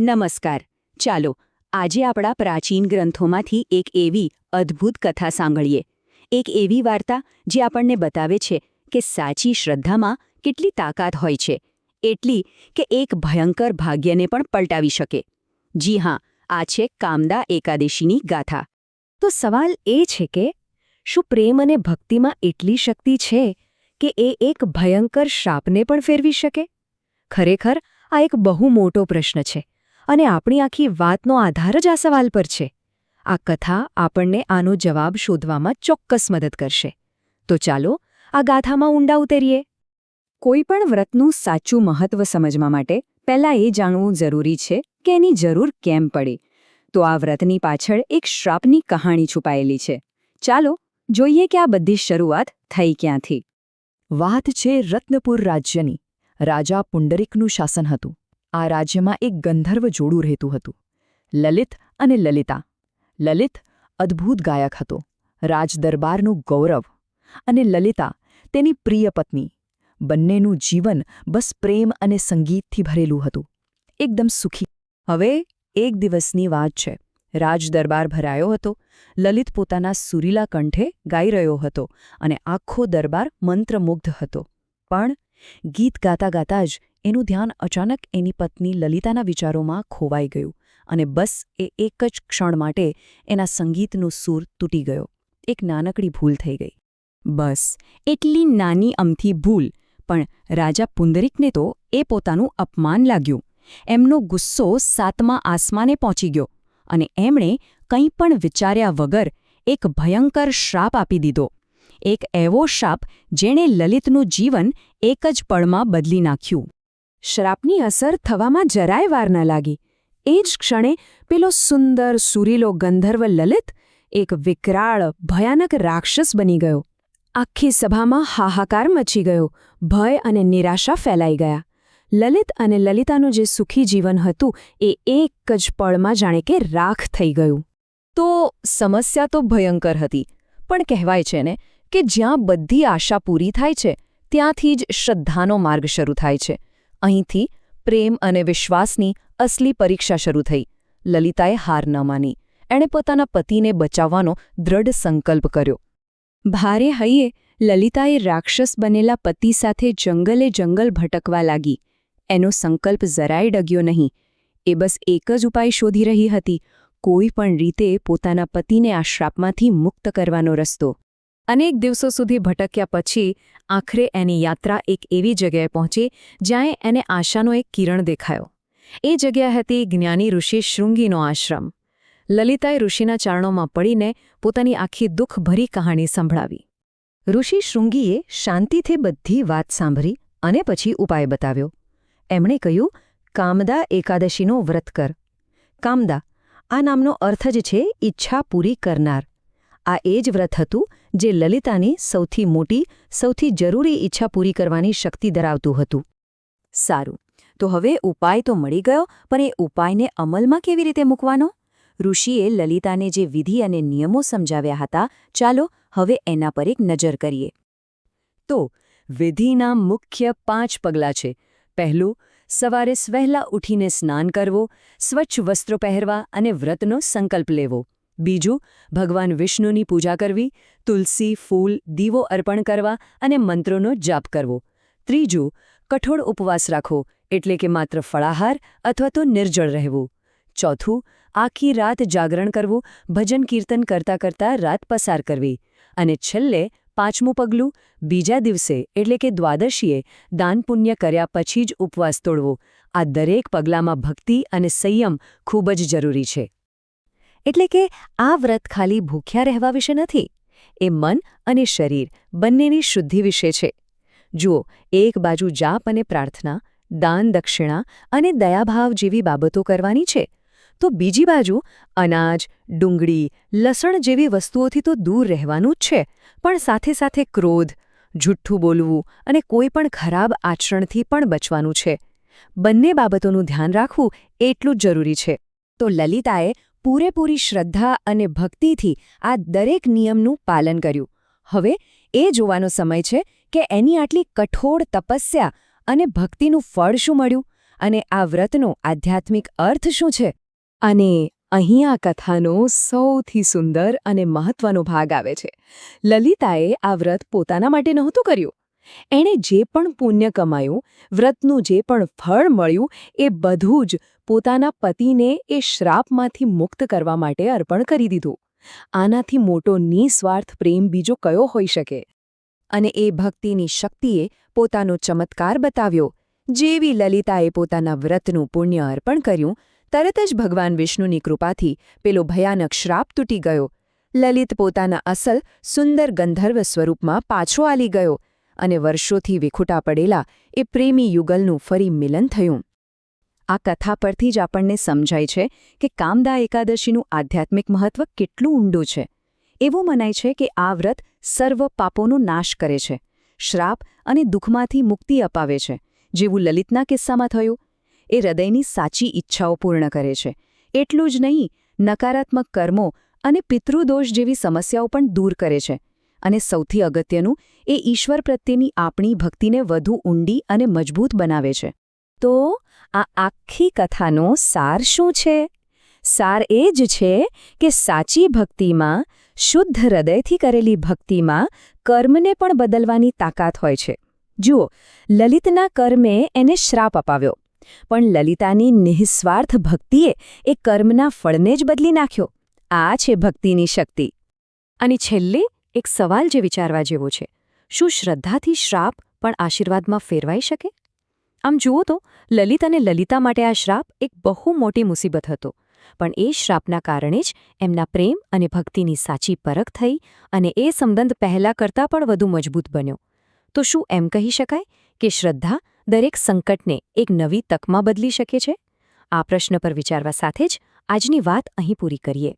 નમસ્કાર. ચાલો આજે આપણા પ્રાચીન ગ્રંથોમાંથી એક એવી અદ્ભુત કથા સાંભળીએ. એક એવી વાર્તા જે આપણને બતાવે છે કે સાચી શ્રદ્ધામાં કેટલી તાકાત હોય છે, એટલી કે એક ભયંકર ભાગ્યને પણ પલટાવી શકે. જી હા, આ છે કામદા એકાદશીની ગાથા. તો સવાલ એ છે કે શું પ્રેમ અને ભક્તિમાં એટલી શક્તિ છે કે એ એક ભયંકર શ્રાપને પણ ફેરવી શકે? ખરેખર આ એક બહુ મોટો પ્રશ્ન છે અને આપણી આખી વાતનો આધાર જ આ સવાલ પર છે. આ કથા આપણને આનો જવાબ શોધવામાં ચોક્કસ મદદ કરશે. તો ચાલો આ ગાથામાં ઊંડા ઉતરીએ. કોઈ પણ વ્રતનું સાચું મહત્વ સમજવા માટે પહેલાં એ જાણવું જરૂરી છે કે એની જરૂર કેમ પડી. તો આ વ્રતની પાછળ એક શ્રાપની કહાણી છુપાયેલી છે. ચાલો જોઈએ કે આ બધી શરૂઆત થઈ ક્યાંથી. વાત છે રત્નપુર રાજ્યની. રાજા પુંડરીકનું શાસન હતું. આ રાજ્યમાં એક ગંધર્વ જોડું રહેતું હતું, લલિત અને લલિતા. લલિત અદ્ભુત ગાયક હતો, રાજદરબારનું ગૌરવ, અને લલિતા તેની પ્રિય પત્ની. બંનેનું જીવન બસ પ્રેમ અને સંગીતથી ભરેલું હતું, એકદમ સુખી. હવે એક દિવસની વાત છે. રાજદરબાર ભરાયો હતો. લલિત પોતાના સુરીલા કંઠે ગાઈ રહ્યો હતો અને આખો દરબાર મંત્રમુગ્ધ હતો. પણ ગીત ગાતા ગાતા જ એનું ધ્યાન અચાનક એની પત્ની લલિતાના વિચારોમાં ખોવાઈ ગયું અને બસ એ એક જ ક્ષણ માટે એના સંગીતનો સૂર તૂટી ગયો. એક નાનકડી ભૂલ થઈ ગઈ. બસ એટલી નાની અમથી ભૂલ, પણ રાજા પુંડરીકને તો એ પોતાનું અપમાન લાગ્યું. એમનો ગુસ્સો 7મા આસમાને પહોંચી ગયો અને એમણે કંઈ પણ વિચાર્યા વગર એક ભયંકર શ્રાપ આપી દીધો. એક એવો શ્રાપ જેણે લલિતનું જીવન એક જ પળમાં બદલી નાખ્યું. શ્રાપની અસર થવામાં જરાય વાર ન લાગી. એ જ ક્ષણે પેલો સુંદર સુરીલો ગંધર્વ લલિત એક વિકરાળ ભયાનક રાક્ષસ બની ગયો. આખી સભામાં હાહાકાર મચી ગયો. ભય અને નિરાશા ફેલાઈ ગયા. લલિત અને લલિતાનું જે સુખી જીવન હતું એ એક જ પળમાં જાણે કે રાખ થઈ ગયું. તો સમસ્યા તો ભયંકર હતી, પણ કહેવાય છે ને કે જ્યાં બધી આશા પૂરી થાય છે ત્યાંથી જ શ્રદ્ધાનો માર્ગ શરૂ થાય છે. અહીંથી પ્રેમ અને વિશ્વાસની અસલી પરીક્ષા શરૂ થઈ. લલિતાએ હાર ન માની. એણે પોતાના પતિને બચાવવાનો દ્રઢ સંકલ્પ કર્યો. ભારે હૈયે લલિતાએ રાક્ષસ બનેલા પતિ સાથે જંગલ ભટકવા લાગી. એનો સંકલ્પ જરાય ડગ્યો નહીં. એ બસ એક જ ઉપાય શોધી રહી હતી, કોઈ પણ રીતે પોતાના પતિને આ શ્રાપમાંથી મુક્ત કરવાનો રસ્તો. અનેક દિવસો સુધી ભટક્યા પછી આખરે એની યાત્રા એક એવી જગ્યાએ પહોંચી જ્યાં એને આશાનો એક કિરણ દેખાયો. એ જગ્યા હતી જ્ઞાની ઋષિ શૃંગીનો આશ્રમ. લલિતાએ ઋષિના ચારણોમાં પડીને પોતાની આખી દુઃખભરી કહાણી સંભળાવી. ઋષિ શૃંગીએ શાંતિથી બધી વાત સાંભળી અને પછી ઉપાય બતાવ્યો. એમણે કહ્યું, કામદા એકાદશીનો વ્રત કર. કામદા આ નામનો અર્થ જ છે ઈચ્છા પૂરી કરનાર. આ એ જ વ્રત હતું જે લલિતાની સૌથી મોટી, સૌથી જરૂરી ઈચ્છા પૂરી કરવાની શક્તિ ધરાવતું હતું. સારું, તો હવે ઉપાય તો મળી ગયો, પણ એ ઉપાયને અમલમાં કેવી રીતે મૂકવાનો? ઋષિએ લલિતાને જે વિધિ અને નિયમો સમજાવ્યા હતા, ચાલો હવે એના પર એક નજર કરીએ. તો વિધિના મુખ્ય 5 પગલાં છે. પહેલું, સવારે વહેલા ઉઠીને સ્નાન કરવો, સ્વચ્છ વસ્ત્રો પહેરવા અને વ્રતનો સંકલ્પ લેવો. બીજું, ભગવાન વિષ્ણુની પૂજા કરવી, તુલસી, ફૂલ, દીવો અર્પણ કરવા અને મંત્રોનો જાપ કરવો. ત્રીજું, કઠોળ ઉપવાસ રાખવો, એટલે કે માત્ર ફળાહાર અથવા તો નિર્જળ રહેવું. ચોથું, આખી રાત જાગરણ કરવું, ભજન કીર્તન કરતા કરતા રાત પસાર કરવી. અને છેલ્લે 5મું પગલું, બીજા દિવસે એટલે કે દ્વાદશીએ દાન પુણ્ય કર્યા પછી જ ઉપવાસ તોડવો. આ દરેક પગલામાં ભક્તિ અને સંયમ ખૂબ જ જરૂરી છે. એટલે કે આ વ્રત ખાલી ભૂખ્યા રહેવા વિશે નથી, એ મન અને શરીર બંનેની શુદ્ધિ વિશે છે. જુઓ, એક બાજુ જાપ અને પ્રાર્થના, દાન દક્ષિણા અને દયાભાવ જેવી બાબતો કરવાની છે, તો બીજી બાજુ અનાજ, ડુંગળી, લસણ જેવી વસ્તુઓથી તો દૂર રહેવાનું જ છે, પણ સાથે સાથે ક્રોધ, જુઠ્ઠું બોલવું અને કોઈ પણ ખરાબ આચરણથી પણ બચવાનું છે. બંને બાબતોનું ધ્યાન રાખવું એટલું જ જરૂરી છે. તો લલિતાએ પૂરેપૂરી શ્રદ્ધા અને ભક્તિથી આ દરેક નિયમનું પાલન કર્યું. હવે એ જોવાનો સમય છે કે એની આટલી કઠોર તપસ્યા અને ભક્તિનું ફળ શું મળ્યું. અને આ વ્રતનો આધ્યાત્મિક અર્થ શું છે? અને અહીં આ કથાનો સૌથી સુંદર અને મહત્વનો ભાગ આવે છે. લલિતાએ આ વ્રત પોતાના માટે નહોતું કર્યું. એણે જે પણ પુણ્ય કમાયું, વ્રતનું જે પણ ફળ મળ્યું, એ બધું જ પોતાના પતિને એ શ્રાપમાંથી મુક્ત કરવા માટે અર્પણ કરી દીધું. આનાથી મોટો નિસ્વાર્થ પ્રેમ બીજો કયો હોઈ શકે? અને એ ભક્તિની શક્તિએ પોતાનો ચમત્કાર બતાવ્યો. જેવી લલિતાએ પોતાના વ્રતનું પુણ્ય અર્પણ કર્યું, તરત જ ભગવાન વિષ્ણુની કૃપાથી પેલો ભયાનક શ્રાપ તૂટી ગયો. લલિત પોતાના અસલ સુંદર ગંધર્વ સ્વરૂપમાં પાછો આલી ગયો અને વર્ષોથી વિખૂટા પડેલા એ પ્રેમી યુગલનું ફરી મિલન થયું. આ કથા પરથી જ આપણને સમજાય છે કે કામદા એકાદશીનું આધ્યાત્મિક મહત્વ કેટલું ઊંડું છે. એવું મનાય છે કે આ વ્રત સર્વ પાપોનો નાશ કરે છે, શ્રાપ અને દુઃખમાંથી મુક્તિ અપાવે છે, જેવું લલિતના કિસ્સામાં થયું. એ હૃદયની સાચી ઈચ્છાઓ પૂર્ણ કરે છે. એટલું જ નહીં, નકારાત્મક કર્મો અને પિતૃદોષ જેવી સમસ્યાઓ પણ દૂર કરે છે. અને સૌથી અગત્યનું, એ ઈશ્વર પ્રત્યેની આપણી ભક્તિને વધુ ઊંડી અને મજબૂત બનાવે છે. તો આ આખી કથાનો સાર શું છે? સાર એ જ છે કે સાચી ભક્તિમાં, શુદ્ધ હૃદયથી કરેલી ભક્તિમાં કર્મને પણ બદલવાની તાકાત હોય છે. જુઓ, લલિતના કર્મે એને શ્રાપ અપાવ્યો, પણ લલિતાની નિઃસ્વાર્થ ભક્તિએ એ કર્મના ફળને જ બદલી નાખ્યો. આ છે ભક્તિની શક્તિ. અને છેલ્લે એક સવાલ જે વિચારવા જેવો છે: શું શ્રદ્ધાથી શ્રાપ પણ આશીર્વાદમાં ફેરવાઈ શકે? આમ જુઓ તો લલિત અને લલિતા માટે આ શ્રાપ એક બહુ મોટી મુસીબત હતો, પણ એ શ્રાપના કારણે જ એમના પ્રેમ અને ભક્તિની સાચી પરખ થઈ અને એ સંબંધ પહેલાં કરતાં પણ વધુ મજબૂત બન્યો. તો શું એમ કહી શકાય કે શ્રદ્ધા દરેક સંકટને એક નવી તકમાં બદલી શકે છે? આ પ્રશ્ન પર વિચારવા સાથે જ આજની વાત અહીં પૂરી કરીએ.